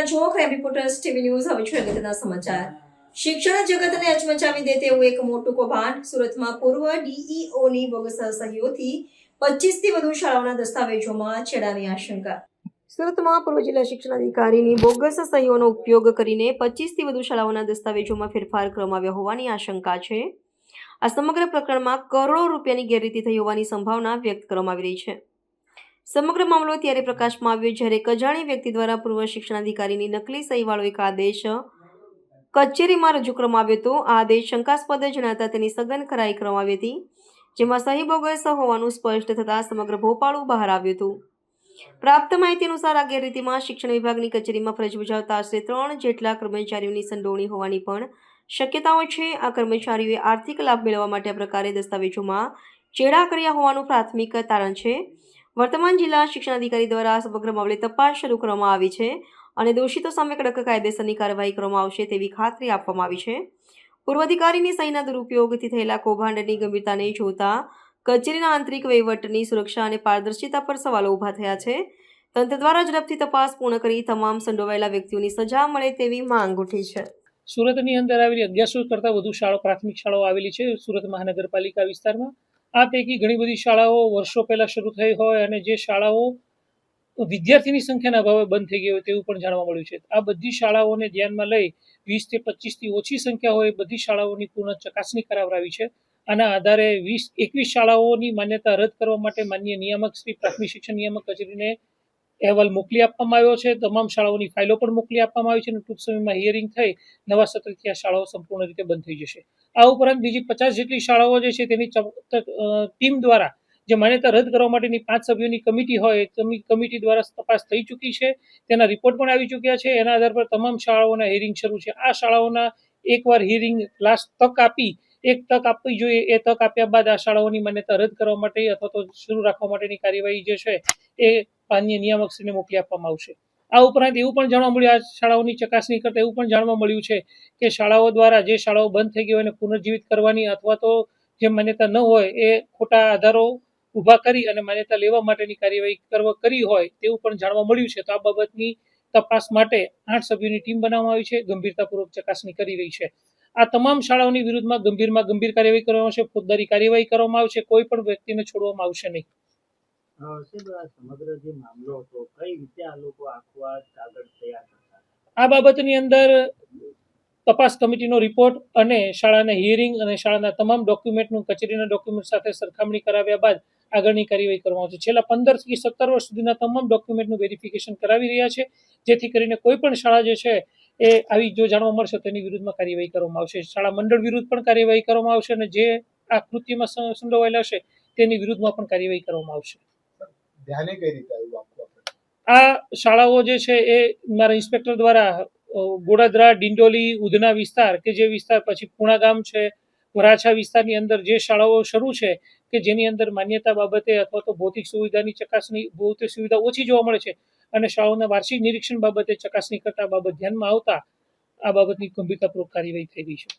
છો crime reporters TV news હવે છે અગત્યના સમાચાર શિક્ષણ જગતને અચમચાવી દે તેવું એક મોટું કૌભાંડ સુરતમાં પૂર્વ ડીઈઓની બોગસ સહીઓથી 25 થી વધુ શાળાઓના દસ્તાવેજોમાં છેડાની આશંકા સુરતમાં પૂર્વ જિલ્લા શિક્ષણ અધિકારીની બોગસ સહીઓનો ઉપયોગ કરીને 25 થી વધુ શાળાઓના દસ્તાવેજોમાં ફેરફાર કરવામાં આવ્યો હોવાની આશંકા છે। આ સમગ્ર પ્રકરણમાં કરોડો રૂપિયાની ગેરરીતિ થઈ હોવાની સંભાવના વ્યક્ત કરવામાં આવી રહી છે। સમગ્ર મામલો ત્યારે પ્રકાશમાં આવ્યો જ્યારે એક અજાણી વ્યક્તિ દ્વારા પૂર્વ શિક્ષણાધિકારીની નકલી સહીવાળો એક આદેશ કચેરીમાં રજૂ કરવામાં આવ્યો હતો। આ આદેશ શંકાસ્પદ જણાતા તેની સઘન ખરાઈ કરવામાં આવી હતી, જેમાં સહી બોગસ હોવાનું સ્પષ્ટ થતાં સમગ્ર ભોપાળું બહાર આવ્યું હતું। પ્રાપ્ત માહિતી અનુસાર આ ગેરરીતિમાં શિક્ષણ વિભાગની કચેરીમાં ફરજ બજાવતા આશરે 3 જેટલા કર્મચારીઓની સંડોવણી હોવાની પણ શક્યતાઓ છે। આ કર્મચારીઓએ આર્થિક લાભ મેળવવા માટે આ પ્રકારે દસ્તાવેજોમાં ચેડા કર્યા હોવાનું પ્રાથમિક તારણ છે। વર્તમાન જિલ્લા શિક્ષણાધિકારી દ્વારા સમગ્ર મામલે તપાસ શરૂ કરવામાં આવી છે અને દોષિતો સામે કડક કાયદેસરની કાર્યવાહી કરવામાં આવશે તેવી ખાતરી આપવામાં આવી છે। પૂર્વ અધિકારીની સહીના દુરુપયોગથી થયેલા કૌભાંડની ગંભીરતાને જોતા કચેરીના આંતરિક વહીવટની સુરક્ષા અને પારદર્શિતા પર સવાલો ઊભા થયા છે। તંત્ર દ્વારા ઝડપથી તપાસ પૂર્ણ કરી તમામ સંડોવાયેલા વ્યક્તિઓની સજા મળે તેવી માંગ ઉઠી છે। સુરતની અંદર આવેલી 1100 કરતાં વધુ શાળાઓ પ્રાથમિક શાળાઓ આવેલી છે સુરત મહાનગરપાલિકા વિસ્તારમાં। આ પૈકી ઘણી બધી શાળાઓ વર્ષો પહેલાં શરૂ થઈ હોય અને જે શાળાઓ વિદ્યાર્થીની સંખ્યાના અભાવે બંધ થઈ ગઈ હોય તેવું પણ જાણવા મળ્યું છે। આ બધી શાળાઓને ધ્યાનમાં લઈ 20 થી 25થી ઓછી સંખ્યા હોય એ બધી શાળાઓની પૂર્ણ ચકાસણી કરાવરાવી છે। આના આધારે 21 શાળાઓની માન્યતા રદ કરવા માટે માનનીય નિયામક શ્રી પ્રાથમિક શિક્ષણ નિયામક કચેરીને અહેવાલ મોકલી આપવામાં આવ્યો છે। તમામ શાળાઓની ફાઇલો પણ મોકલી આપવામાં આવી છે અને ટૂંક સમયમાં હિયરિંગ થઈ નવા સત્રથી આ શાળાઓ સંપૂર્ણ રીતે બંધ થઈ જશે। આ ઉપરાંત બીજી 50 જેટલી શાળાઓ જે છે તેની ટીમ દ્વારા જે માન્યતા રદ કરવા માટેની 5 સભ્યોની કમિટી હોય કમિટી દ્વારા તપાસ થઈ ચૂકી છે, તેના રિપોર્ટ પણ આવી ચૂક્યા છે। એના આધાર પર તમામ શાળાઓના હિયરિંગ શરૂ છે। આ શાળાઓના એકવાર હિયરિંગ લાસ્ટ તક આપવી જોઈએ, એ તક આપ્યા બાદ આ શાળાઓની માન્યતા રદ કરવા માટે અથવા તો શરૂ રાખવા માટેની કાર્યવાહી જે છે એ માનનીય નિયામકશ્રીને મોકલી આપવામાં આવશે। આ ઉપરાંત એવું પણ જાણવા મળ્યું, આ શાળાઓની ચકાસણી કરતા એવું પણ જાણવા મળ્યું છે કે શાળાઓ દ્વારા જે શાળાઓ બંધ થઈ ગઈ હોય એને પુનર્જીવિત કરવાની અથવા તો જે માન્યતા ન હોય એ ખોટા આધારો ઊભા કરી અને માન્યતા લેવા માટેની કાર્યવાહી કરી હોય તેવું પણ જાણવા મળ્યું છે। તો આ બાબતની તપાસ માટે 8 સભ્યોની ટીમ બનાવવામાં આવી છે, ગંભીરતાપૂર્વક ચકાસણી કરી રહી છે। આ તમામ શાળાઓની વિરુદ્ધમાં ગંભીર કાર્યવાહી કરવામાં આવશે, ફોજદારી કાર્યવાહી કરવામાં આવશે, કોઈ પણ વ્યક્તિને છોડવામાં આવશે નહીં। સમગ્ર જે મામલો હતો કઈ રીતે આ લોકો આખો આ કાગળ તૈયાર કરતા? આ બાબતની અંદર તપાસ કમિટીનો રિપોર્ટ અને શાળાના હિયરિંગ અને શાળાના તમામ ડોક્યુમેન્ટનું કચેરીના ડોક્યુમેન્ટ સાથે સરખામણી કરાવ્યા બાદ આગળની કાર્યવાહી કરવામાં આવશે। છેલ્લા 15 થી 17 વર્ષ સુધીના તમામ ડોક્યુમેન્ટનું વેરિફિકેશન કરાવી રહ્યા છે, જેથી કરીને કોઈ પણ શાળા જે છે એ આવી જો જાણવા મળશે તેની વિરુદ્ધમાં કાર્યવાહી કરવામાં આવશે। શાળા મંડળ વિરુદ્ધ પણ કાર્યવાહી કરવામાં આવશે અને જે આ કૃત્યમાં સંડોવાયેલા હશે તેની વિરુદ્ધમાં પણ કાર્યવાહી કરવામાં આવશે। ધ્યાને કઈ રીતે આવ્યું આપકો? આ શાળાઓ જે છે એ મારા ઇન્સ્પેક્ટર દ્વારા ગોડાદરા, ડિંડોલી, ઉધના વિસ્તાર કે જે વિસ્તાર પછી પૂણા ગામ છે, વરાછા વિસ્તારની અંદર જે શાળાઓ શરૂ છે કે જેની અંદર માન્યતા બાબતે અથવા તો ભૌતિક સુવિધાની ચકાસણી ભૌતિક સુવિધા ઓછી જોવા મળે છે અને શાળાઓના વાર્ષિક નિરીક્ષણ બાબતે ચકાસણી કરતા બાબત ધ્યાનમાં આવતા આ બાબતની ગંભીરતાપૂર્વક કાર્યવાહી થઈ રહી છે।